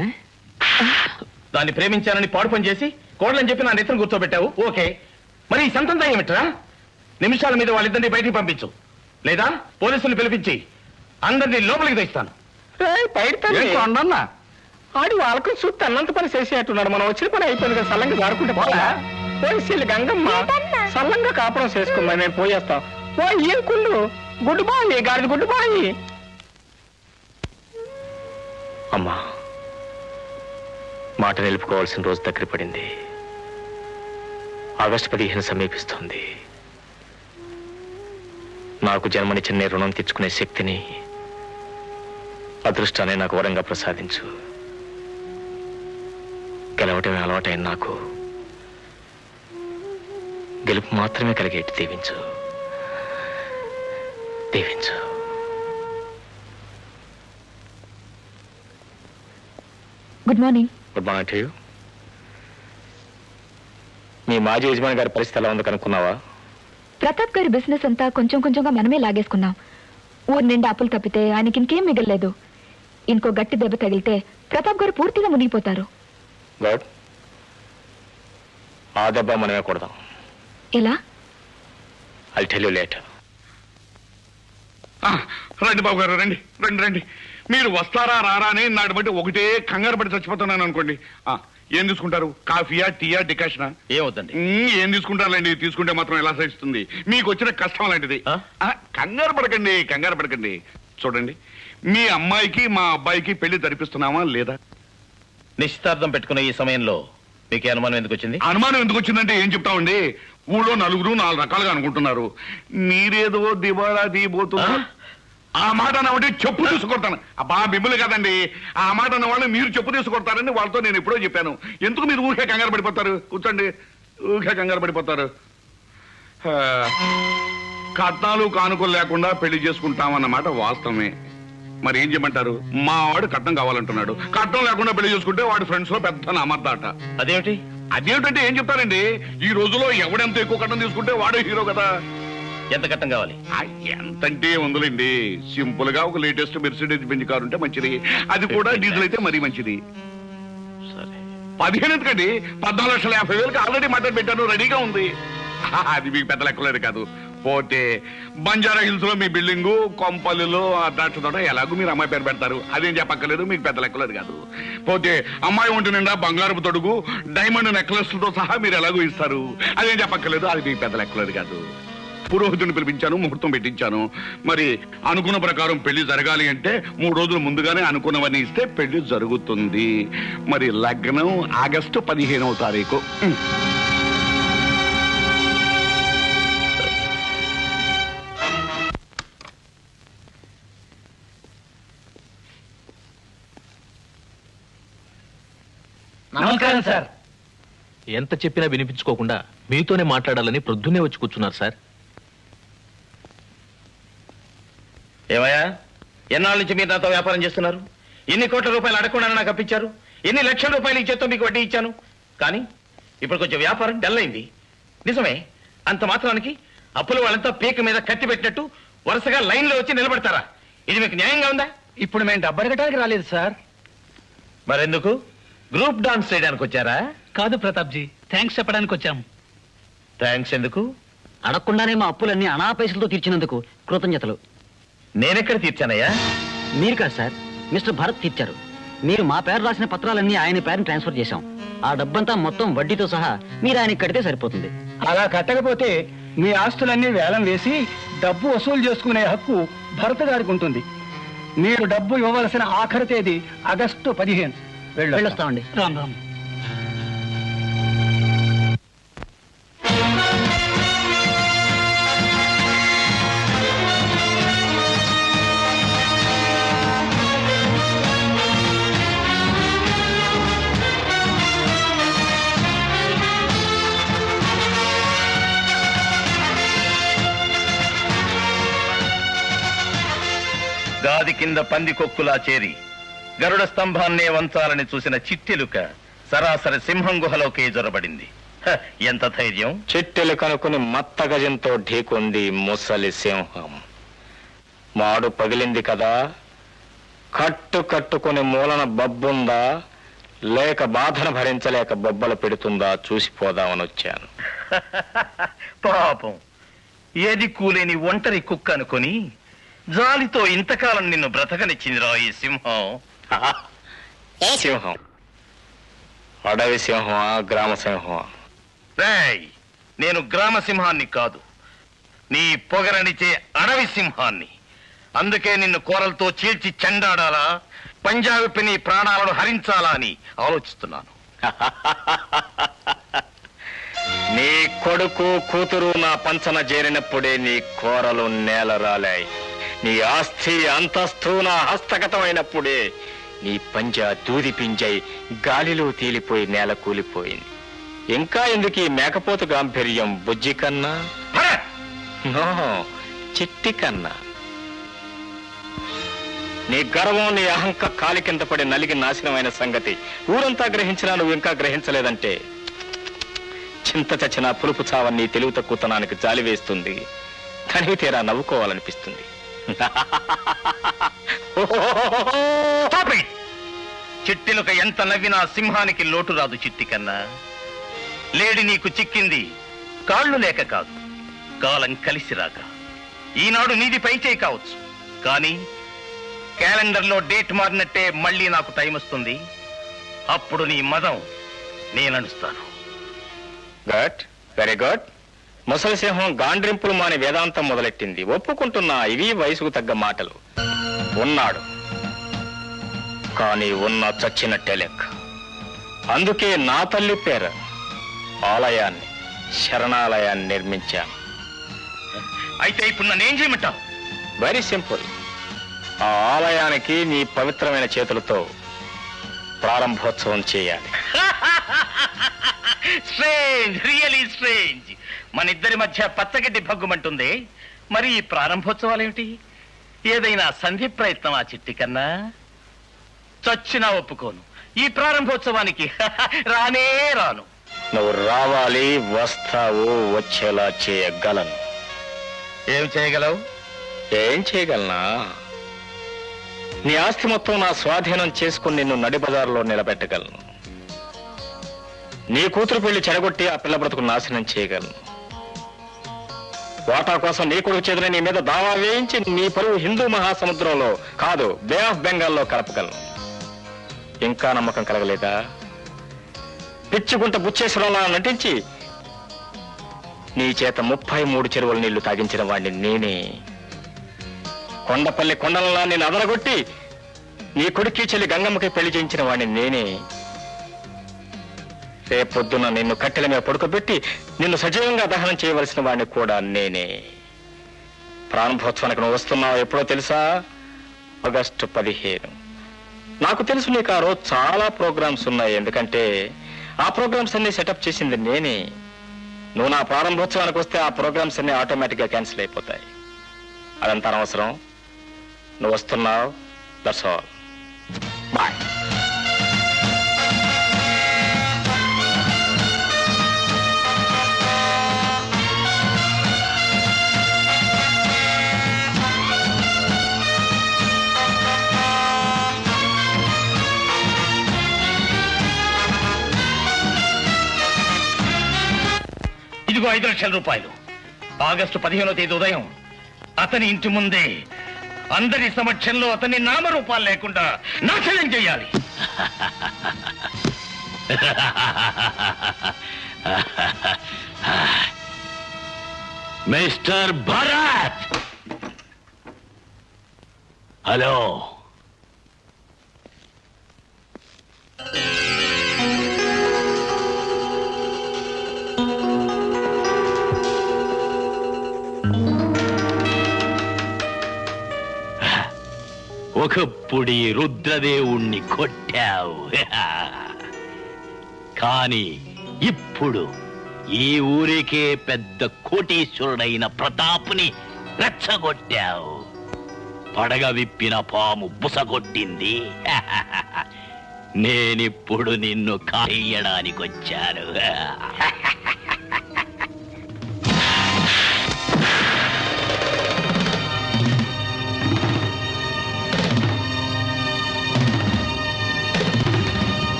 దాన్ని ప్రేమించానని పాడు పని చేసి కోడలని చెప్పి నా నెత్తిని కూర్చోబెట్టావు. ఓకే, మరి ఈ సంతంతా ఏమిట్రా? నిమిషాల మీద వాళ్ళిద్దరిని బయటికి పంపించు, లేదా పోలీసులు పిలిపించి అందరినీ లోపలికి తెస్తాను. కొండన్నా ఆడి వాళ్ళకు చూస్తే అన్నంత పని చేసేట్టున్నాడు. మనం వచ్చిన పని అయిపోయింది కదా, సల్లంగా జారుకుంటే పోలా. పోయి గంగమ్మ సల్లంగా కాపురం చేసుకుందా, నేను పోయేస్తా. ఓ ఏం కుళ్ళు గుడ్డు బాయి, గాడిద గుడ్డు బాయి. అమ్మా, మాట నిలుపుకోవాల్సిన రోజు దగ్గర పడింది. ఆగస్టు 15 సమీపిస్తుంది. నాకు జన్మనిచ్చిన నీ రుణం తెచ్చుకునే శక్తిని, అదృష్టాన్ని నాకు వరంగా ప్రసాదించు. గెలవటమే అలవాటైన నాకు గెలుపు మాత్రమే కలిగేటి దీవించు, దీవించు. Good morning. Good morning to you. మీ మాజీ యజమాని గారి పరిస్థితి ఎలా ఉంది కనుక్కున్నావా? ప్రతాప్ గారి బిజినెస్ అంతా కొంచెం కొంచెంగా మనమే లాగేసుకున్నాం. ఊరు నిండా అప్పులు తప్పితే ఆయనకి ఇంకేం మిగలలేదు. ఇంకో గట్టి దెబ్బ తగిలితే ప్రతాప్ గారు పూర్తిగా మునిగిపోతారు. గుడ్. ఆ దెబ్బ మనమే కొడదాం. ఎలా? I'll tell you later. రండి బాబు గారు, రండి రండి రండి. మీరు వస్తారా రారా అని నాటి బట్టి ఒకటే కంగారు పడి చచ్చిపోతున్నాను అనుకోండి. ఏం తీసుకుంటారు? కాఫీయా, టీయా, డికాషనా? ఏమవుతుంది? ఏం తీసుకుంటారులేండి, తీసుకుంటే మాత్రం ఎలా సహిస్తుంది? మీకు వచ్చిన కష్టం లాంటిది. కంగారు పడకండి. చూడండి, మీ అమ్మాయికి మా అబ్బాయికి పెళ్లి జరిపిస్తున్నామా లేదా? నిశ్చితార్థం పెట్టుకున్న ఈ సమయంలో మీకు అనుమానం ఎందుకు వచ్చింది? అనుమానం ఎందుకు వచ్చిందంటే ఏం చెప్తామండి, ఊళ్ళో నలుగురు 4 రకాలుగా అనుకుంటున్నారు. మీరేదో దివాళా తీయబోతున్నా ఆ మాట అన్నవాడి చెప్పు తీసుకొడతాను. అబ్బా మిమ్మల్ని కదండి, ఆ మాట అన్న వాళ్ళు మీరు చెప్పు తీసుకొడతారని వాళ్ళతో నేను ఎప్పుడో చెప్పాను. ఎందుకు మీరు ఊరికే కంగారు పడిపోతారు? కూర్చోండి, ఊరికే కంగారు పడిపోతారు. కట్నాలు కానుకలు లేకుండా పెళ్లి చేసుకుంటామన్నమాట వాస్తవమే. మరి ఏం చేయమంటారు? మా వాడు కట్నం కావాలంటున్నాడు. కట్నం లేకుండా పెళ్లి చేసుకుంటే వాడి ఫ్రెండ్స్ లో పెద్ద నమ్మద్దాట. అదేమిటంటే ఏం చెప్తారండి, ఈ రోజులో ఎవడెంత ఎక్కువ కట్నం తీసుకుంటే వాడే హీరో కదా. ఎంత కట్నం కావాలి? ఎంతంటే ఉందిలేండి, సింపుల్ గా ఒక లేటెస్ట్ మెర్సిడీస్ బెంజ్ కారు ఉంటే మంచిది. అది కూడా డీజిల్ అయితే మరీ మంచిది. 15 ఎందుకండి, 14,50,000 ఆల్రెడీ మాట్లాడి పెట్టాను, రెడీగా ఉంది. అది మీకు పెద్ద లెక్కలేదు కాదు. పోతే బంజారా హిల్స్ లో మీ బిల్డింగు, కొంపల్లిలో ద్రాక్ష తోట, ఎలాగో మీరు అమ్మాయి పేరు పెడతారు, అదేం చెప్పక్కర్లేదు, మీకు పెద్ద లెక్కలేదు కాదు. పోతే అమ్మాయి ఒంటి నిండా బంగారపు తొడుగు, డైమండ్ నెక్లెస్ తో సహా మీరు ఎలాగో ఇస్తారు, అదేం చెప్పక్కర్లేదు, అది మీకు పెద్ద లెక్కలేదు కాదు. పురోహితుని పిలిపించాను, ముహూర్తం పెట్టించాను. మరి అనుకున్న ప్రకారం పెళ్లి జరగాలి అంటే 3 రోజులు ముందుగానే అనుకున్నవన్నీ ఇస్తే పెళ్లి జరుగుతుంది. మరి లగ్నం ఆగస్టు 15వ తారీఖు. నమస్కారం సార్. ఎంత చెప్పినా వినిపించుకోకుండా మీతోనే మాట్లాడాలని ప్రొద్దునే వచ్చి కూర్చున్నారు సార్. ఏమయ్యా, ఎన్నాళ్ళ నుంచి మీరు నాతో వ్యాపారం చేస్తున్నారు? ఎన్ని కోట్ల రూపాయలు అడగకుండా నాకు అప్పించారు, ఎన్ని లక్షల రూపాయలు ఈ చేత్తో మీకు వడ్డీ ఇచ్చాను. కానీ ఇప్పుడు కొంచెం వ్యాపారం డల్ అయింది. నిజమే, అంత మాత్రానికి అప్పులు వాళ్ళంతా పీక మీద కత్తి పెట్టినట్టు వరుసగా లైన్లో వచ్చి నిలబడతారా? ఇది మీకు న్యాయంగా ఉందా? ఇప్పుడు మేము డబ్బు అడగటానికి రాలేదు సార్. మరెందుకు? గ్రూప్ డాన్స్ చేయడానికి వచ్చారా? కాదు ప్రతాప్ జీ, థ్యాంక్స్ చెప్పడానికి వచ్చాం. థ్యాంక్స్ ఎందుకు? అడగకుండానే మా అప్పులన్నీ అనా పైసలతో తీర్చినందుకు కృతజ్ఞతలు. నేనెక్కడ తీర్చానయ్యా? మీరు కాదు సార్, మిస్టర్ భరత్ తీర్చారు. మీరు మా పేరు రాసిన పత్రాలన్నీ ఆయన పేరుని ట్రాన్స్ఫర్ చేశాం. ఆ డబ్బంతా మొత్తం వడ్డీతో సహా మీరు ఆయనకి కడితే సరిపోతుంది. అలా కట్టకపోతే మీ ఆస్తులన్నీ వేలం వేసి డబ్బు వసూలు చేసుకునే హక్కు భరత్ గారికి ఉంటుంది. మీరు డబ్బు ఇవ్వవలసిన ఆఖరి తేదీ ఆగస్టు 15. వెళ్ళొస్తామండి. రామ్ రామ్. గాది కింద పంది కొక్కులా చేరి గరుడ స్తంభాన్నే వంచాలని చూసిన చిట్టెలుక సరాసరి సింహం గుహలోకే జొరబడింది. ఎంత ధైర్యం! చిట్టెలు కనుకుని మత్త గజంతో ఢీకొంది ముసలి సింహం. మాడు పగిలింది కదా, కట్టుకుని మూలన బబ్బుందా లేక బాధను భరించలేక బొబ్బలు పెడుతుందా చూసిపోదామని వచ్చాను. పాపం, ఏది కూలేని ఒంటరి కుక్క అనుకొని జాలితో ఇంతకాలం నిన్ను బ్రతకనిచ్చిందిరా ఈ సింహం. సింహం అడవి సింహమా గ్రామ సింహమా? నేను గ్రామ సింహాన్ని కాదు, నీ పొగరనిచే అడవి సింహాన్ని. అందుకే నిన్ను కోరలతో చీల్చి చెండాడాలా, పంజాబీ నీ ప్రాణాలను హరించాలా అని ఆలోచిస్తున్నాను. నీ కొడుకు కూతురు నా పంచన చేరినప్పుడే నీ కోరలు నేల రాలాయి. నీ ఆస్తి అంతస్తు నా హస్తగతమైనప్పుడే నీ పంజా దూది పింజై గాలిలో తేలిపోయి నేల కూలిపోయింది. ఇంకా ఎందుకు ఈ మేకపోతు గాంభీర్యం బుజ్జి కన్నా? నో, చిట్టి కన్నా. నీ గర్వం నీ అహంక కాలి కింద పడి నలిగి నాశనమైన సంగతి ఊరంతా గ్రహించినా నువ్వు ఇంకా గ్రహించలేదంటే చింత చచ్చిన పులుపు చావని నీ తెలివి తక్కువతనానికి జాలి వేస్తుంది. తనివి తీరా నవ్వుకోవాలనిపిస్తుంది. చిట్టిలుక ఎంత నవ్వినా సింహానికి లోటు రాదు. చిట్టి కన్నా, లేడి నీకు చిక్కింది కాళ్ళు లేక కాదు, కాలం కలిసి రాక. ఈనాడు నీది పైచేయి కావచ్చు, కానీ క్యాలెండర్లో డేట్ మారినట్టే మళ్ళీ నాకు టైం వస్తుంది. అప్పుడు నీ మదం నేను అనుస్తాను. Good, very good. ముసలి సింహం గాండ్రింపులు మాని వేదాంతం మొదలెట్టింది. ఒప్పుకుంటున్నా, ఇవి వయసుకు తగ్గ మాటలు. ఉన్నాడు, కానీ ఉన్న చచ్చినట్టే లెక్క. అందుకే నా తల్లి పేర ఆలయాన్ని, శరణాలయాన్ని నిర్మించాను. అయితే ఇప్పుడు నన్నేం చేయమంటావు? Very simple. ఆ ఆలయానికి నీ పవిత్రమైన చేతులతో ప్రారంభోత్సవం చేయాలి. Strange, really strange. మన ఇద్దరి మధ్య పచ్చగడ్డి భగ్గుమంటుంది. మరి ఈ ప్రారంభోత్సవాలేమిటి? ఏదైనా సంధి ప్రయత్నం ఆ చిట్టి కన్నా? చచ్చినా ఒప్పుకోను. ఈ ప్రారంభోత్సవానికి రానే రాను. నువ్వు రావాలి, వస్తావు, వచ్చేలా చేయగలను. ఏం చేయగలవు? ఏం చేయగలనా? నీ ఆస్తి మొత్తం నా స్వాధీనం చేసుకుని నిన్ను నడిబజారులో నిలబెట్టగలను. నీ కూతురు పెళ్లి చెడగొట్టి ఆ పిల్ల బ్రతుకు నాశనం చేయగలను. వాటా కోసం నీ కొడుకు చేతుల నీ మీద దావా వేయించి నీ పరువు హిందూ మహాసముద్రంలో కాదు, బే ఆఫ్ బెంగాల్లో కలపగలను. ఇంకా నమ్మకం కలగలేదా? పిచ్చిగుంట బుచ్చేశ్వరంలా నటించి నీ చేత 33 చెరువుల నీళ్లు తాగించిన వాడిని నేనే. కొండపల్లి కొండలలా నేను అదరగొట్టి నీ కొడుక్కి చెల్లి గంగమ్మకి పెళ్లి చేయించిన వాడిని నేనే. రేపొద్దున నిన్ను కట్టెల మీద పడుకోబెట్టి నిన్ను సజీవంగా దహనం చేయవలసిన వాడిని కూడా నేనే. ప్రారంభోత్సవానికి నువ్వు వస్తున్నావు ఎప్పుడో తెలుసా? ఆగస్టు 15. నాకు తెలుసు నీకు ఆ రోజు చాలా ప్రోగ్రామ్స్ ఉన్నాయి. ఎందుకంటే ఆ ప్రోగ్రామ్స్ అన్ని సెటప్ చేసింది నేనే. నువ్వు నా ప్రారంభోత్సవానికి వస్తే ఆ ప్రోగ్రామ్స్ అన్ని ఆటోమేటిక్గా క్యాన్సిల్ అయిపోతాయి. అదంతా అనవసరం. నువ్వు వస్తున్నావు, దట్స్ ఆల్. బాయ్. ఇదిగో 5 లక్షల రూపాయలు. ఆగస్టు 15వ తేదీ ఉదయం అతని ఇంటి ముందే అందరి సమక్షంలో అతని నామరూపాలు లేకుండా నాశనం చేయాలి. Mister Bharat, hello. ఒకప్పుడు ఈ రుద్రదేవుణ్ణి కొట్టావు, కానీ ఇప్పుడు ఈ ఊరికే పెద్ద కోటీశ్వరుడైన ప్రతాపుని రెచ్చగొట్టావు. పడగ విప్పిన పాము బుసగొట్టింది. నేనిప్పుడు నిన్ను కాయడానికొచ్చాను.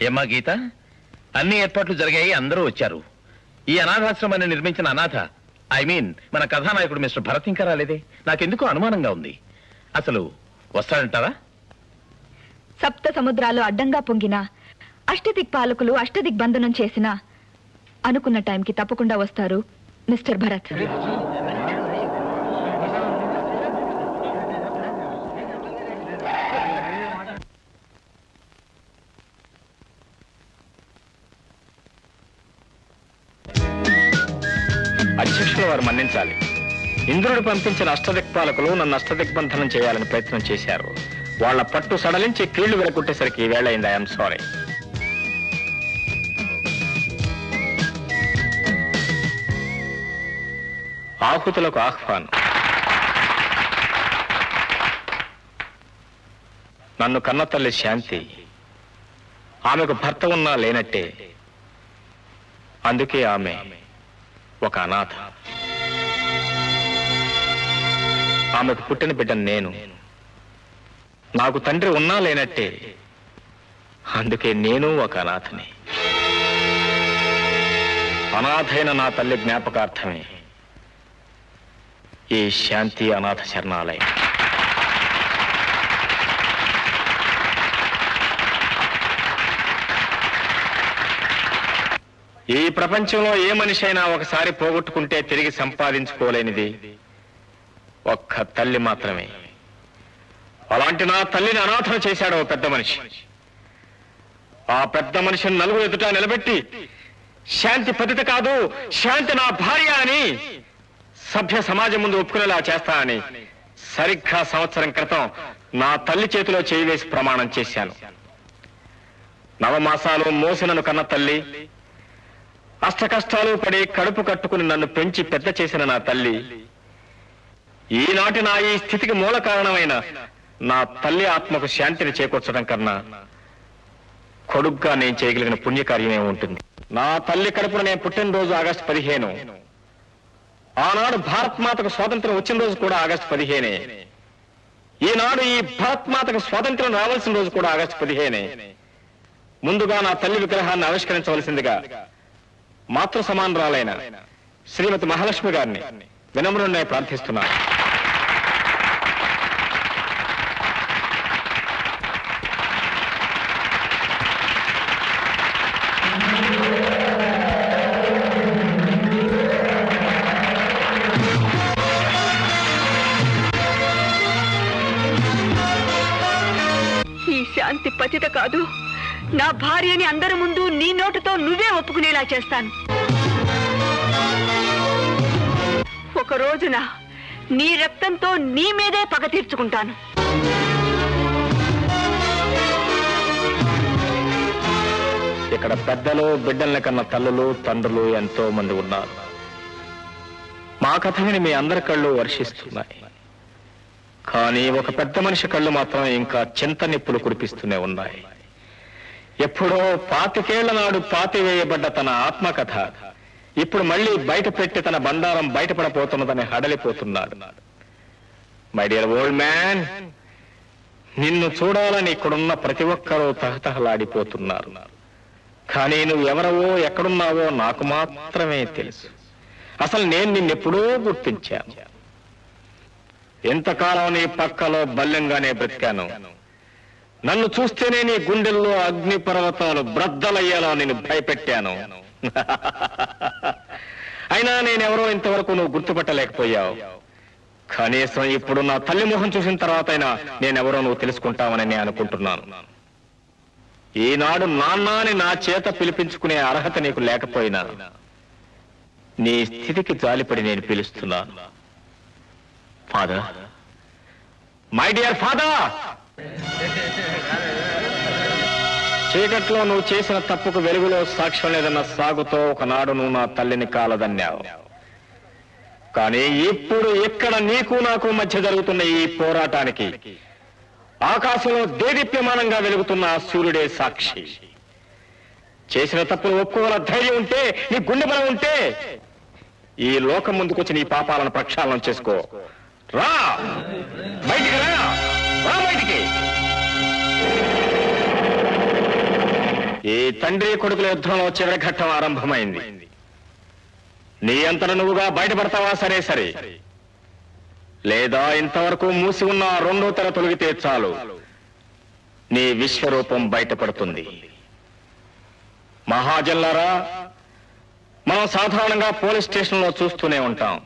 ఏమ్మా గీత, అన్ని ఏర్పాట్లు జరిగాయి, అందరూ వచ్చారు. ఈ అనాథాశ్రమాన్ని నిర్మించిన అనాథ మన కథానాయకుడు మిస్టర్ భరత్ ఇంకా రాలేదే? నాకెందుకో అనుమానంగా ఉంది. అసలు వస్తాడంటావా? సప్త సముద్రాలు అడ్డంగా పొంగిన అష్టదిక్పాలకులు అష్టదిగ్బంధనం చేసిన అనుకున్న టైంకి తప్పకుండా వస్తారు మిస్టర్ భరత్. అధ్యక్షుల వారు మన్నించాలి. ఇంద్రుడు పంపించిన అష్టదిక్పాలకులు నన్ను అష్టదిగ్బంధనం చేయాలని ప్రయత్నం చేశారు. వాళ్ళ పట్టు సడలించి కీళ్లు వెరగొట్టేసరికి వేళయింది. I'm sorry. ఆహుతులకు ఆహ్వానం. నన్ను కన్న తల్లి శాంతి. ఆమెకు భర్త ఉన్నా లేనట్టే. అందుకే ఆమె ఒక అనాథ. ఆమెకు పుట్టిన బిడ్డను నేను. నాకు తండ్రి ఉన్నా లేనట్టే. అందుకే నేను ఒక అనాథని. అనాథైన నా తల్లి జ్ఞాపకార్థమే ఈ శాంతి అనాథ శరణాలయం. ఈ ప్రపంచంలో ఏ మనిషి అయినా ఒకసారి పోగొట్టుకుంటే తిరిగి సంపాదించుకోలేనిది ఒక్క తల్లి మాత్రమే. అలాంటి నా తల్లిని అనాథం చేశాడు ఓ పెద్ద మనిషి. ఆ పెద్ద మనిషిని నలుగురు ఎదుట నిలబెట్టి శాంతి పతిత కాదు, శాంతి నా భార్య అని సభ్య సమాజం ముందు ఒప్పుకునేలా చేస్తా అని సరిగ్గా సంవత్సరం క్రితం నా తల్లి చేతిలో చేయి వేసి ప్రమాణం చేశాను. నవమాసాలు మోసినను కన్న తల్లి, అష్ట కష్టాలు పడి కడుపు కట్టుకుని నన్ను పెంచి పెద్ద చేసిన నా తల్లి, ఈనాటి నా ఈ స్థితికి మూల కారణమైన నా తల్లి ఆత్మకు శాంతిని చేకూర్చడం కన్నా కొడుగ్గా నేను చేయగలిగిన పుణ్యకార్యమే ఉంటుంది. నా తల్లి కడుపున నేను పుట్టినరోజు ఆగస్టు 15. ఆనాడు భారత్ మాతకు స్వాతంత్రం వచ్చిన రోజు కూడా ఆగస్టు 15. ఈనాడు ఈ భారత్ మాతకు స్వాతంత్రం రావాల్సిన రోజు కూడా ఆగస్టు 15. ముందుగా నా తల్లి విగ్రహాన్ని ఆవిష్కరించవలసిందిగా మాతృ సమానరాలైన శ్రీమతి మహాలక్ష్మి గారిని వినమ్రుణ్ణి ప్రార్థిస్తున్నాను. ఈ శాంతి పతిత కాదు, నా భార్యని అందరి ముందు నీ నోటితో నువ్వే ఒప్పుకునేలా చేస్తాను. ఒక రోజున నీ రక్తంతో నీ మీదే పగ తీర్చుకుంటాను. ఇక్కడ పెద్దలు, బిడ్డల్ని కన్న తల్లులు, తండ్రులు ఎంతో మంది ఉన్నారు. మా కథ విని మీ అందరి కళ్ళు వర్షిస్తున్నాయి. కానీ ఒక పెద్ద మనిషి కళ్ళు మాత్రం ఇంకా చింత నిప్పులు కురిపిస్తూనే ఉన్నాయి. ఎప్పుడో 25 నాడు పాతివేయబడ్డ తన ఆత్మకథ ఇప్పుడు మళ్ళీ బయట పెట్టి తన బండారం బయటపడపోతున్నదని హడలిపోతున్నాడు. మై డియర్ ఓల్డ్ మ్యాన్, నిన్ను చూడాలని ఇక్కడున్న ప్రతి ఒక్కరూ తహతహలాడిపోతున్నారు. కానీ నువ్వెవరవో, ఎక్కడున్నావో నాకు మాత్రమే తెలుసు. అసలు నేను నిన్నెప్పుడో గుర్తించాను. ఎంతకాలం నీ పక్కలో బల్లెంగానే బ్రతికాను. నన్ను చూస్తేనే నీ గుండెల్లో అగ్ని పర్వతాలు బ్రద్దలయ్యేలా నేను భయపెట్టాను. అయినా నేనెవరో ఇంతవరకు నువ్వు గుర్తుపట్టలేకపోయావు. కనీసం ఇప్పుడు నా తల్లి మొహం చూసిన తర్వాత అయినా నేనెవరో నువ్వు తెలుసుకుంటావని నేను అనుకుంటున్నాను. ఈనాడు నాన్న అని నా చేత పిలిపించుకునే అర్హత నీకు లేకపోయినా నీ స్థితికి జాలిపడి నేను పిలుస్తున్నాను. ఫాదర్, మై డియర్ ఫాదర్, చీకట్లో నువ్వు చేసిన తప్పుకు వెలుగులో సాక్ష్యం లేదన్న సాగుతో ఒకనాడు నువ్వు నా తల్లిని కాలదన్నావు. కానీ ఇప్పుడు ఇక్కడ నీకు నాకు మధ్య జరుగుతున్న ఈ పోరాటానికి ఆకాశంలో దేదీప్యమానంగా వెలుగుతున్న సూర్యుడే సాక్షి. చేసిన తప్పులు ఒప్పుకోగల ధైర్యం ఉంటే, నీ గుండె బలం ఉంటే ఈ లోకం ముందుకొచ్చి నీ పాపాలను ప్రక్షాళన చేసుకో. రా బయటికి, రా బయటికి. ఈ తండ్రి కొడుకుల యుద్ధంలో చివరి ఘట్టం ఆరంభమైంది. నీ అంతట నువ్వుగా బయటపడతావా సరే సరే, లేదా ఇంతవరకు మూసి ఉన్న 2వ తెర తొలగితే చాలు నీ విశ్వరూపం బయటపడుతుంది. మహాజన్లారా, మనం సాధారణంగా పోలీస్ స్టేషన్లో చూస్తూనే ఉంటాం.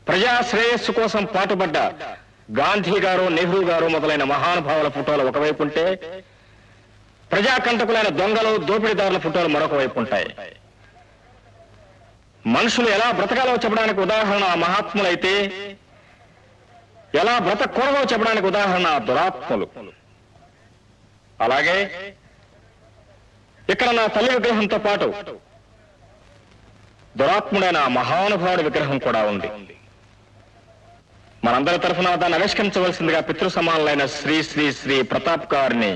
ప్రజా శ్రేయస్సు కోసం పాటుపడ్డ గాంధీ గారు, నెహ్రూ గారు మొదలైన మహానుభావుల ఫోటోలు ఒకవైపు ఉంటే, ప్రజాకంటకులైన దొంగలు, దోపిడీదారుల ఫోటోలు మరొక వైపు ఉంటాయి. మనుషులు ఎలా బ్రతకాలో చెప్పడానికి ఉదాహరణ మహాత్ములైతే, ఎలా బ్రతకూడదో చెప్పడానికి ఉదాహరణ దురాత్ములు. అలాగే ఇక్కడ నా తల్లి విగ్రహంతో పాటు దురాత్ముడైన మహానుభావుడి విగ్రహం కూడా ఉంది. మనందరి తరఫున దాన్ని ఆవిష్కరించవలసిందిగా పితృ సమానులైన శ్రీ శ్రీ శ్రీ ప్రతాప్ గారిని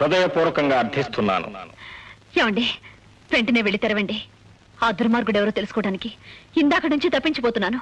హృదయపూర్వకంగా అర్థిస్తున్నాను. ఏమండి, వెంటనే వెళ్ళి తెరవండి. ఆ దుర్మార్గుడు ఎవరో తెలుసుకోవడానికి ఇందాక నుంచి తప్పించిపోతున్నాను.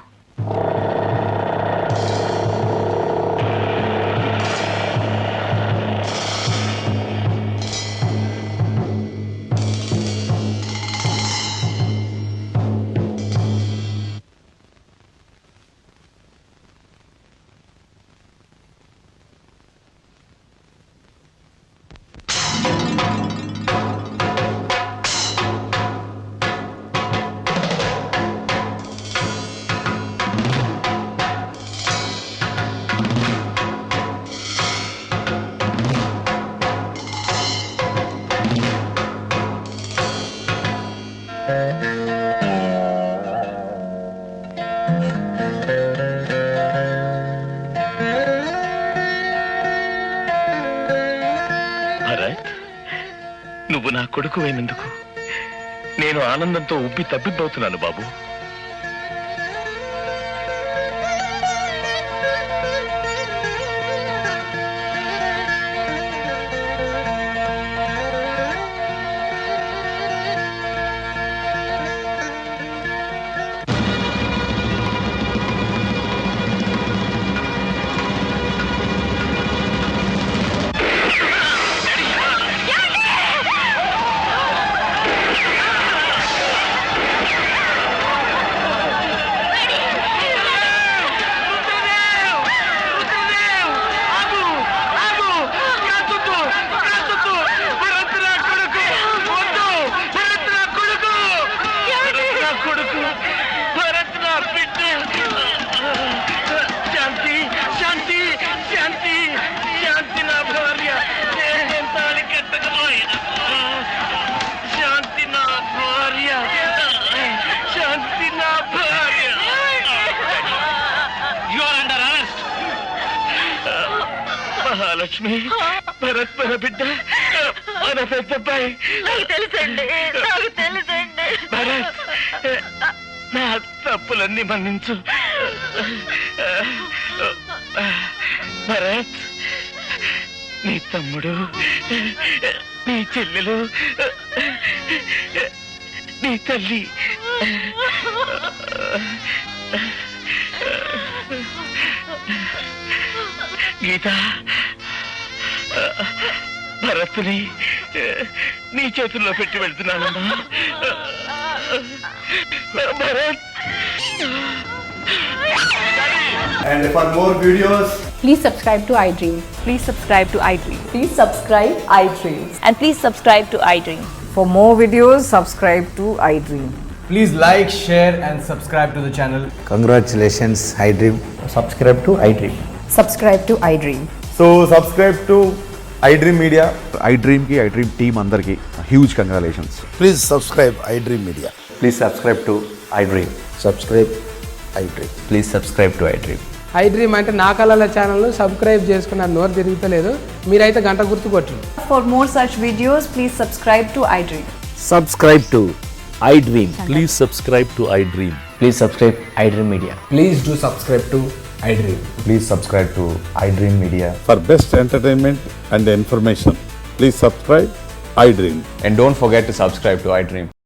నువ్వు నా కొడుకు అయినందుకు నేను ఆనందంతో ఉబ్బి తబ్బిబ్బవుతున్నాను బాబు. మహాలక్ష్మి, భరత్ మన బిడ్డ, మన పెద్దబ్బాయి. నాకు తెలుసండి. భరత్, నా తప్పులన్నీ మన్నించు. భరత్, నీ తమ్ముడు, నీ చెల్లెలు, నీ తల్లి, గీత, భరత్ని నీ చేతుల్లో పెట్టి వెళ్తున్నానమ్మా. Bharat. And for more videos, please subscribe to iDream. Please subscribe to iDream. Please subscribe iDream. And please subscribe to iDream. For more videos, subscribe to iDream. please like, share and subscribe to the channel. Congratulations, iDream. Subscribe to iDream. Subscribe to iDream. So subscribe to iDream Media. iDream ki iDream team andarki huge congratulations. Please subscribe iDream Media. Please subscribe to iDream. Subscribe iDream. Please subscribe to iDream. iDream అంటే నా కళల channel subscribe చేసుకున్న నోరు తిరుగుతలేదు. మీరైతే గంట గుర్తు కొట్టండి. For more such videos, please subscribe to iDream. Subscribe to iDream. Please subscribe to iDream. Please subscribe iDream Media. Please do subscribe to iDream. Please subscribe to iDream Media. For best entertainment and information, please subscribe iDream. And don't forget to subscribe to iDream.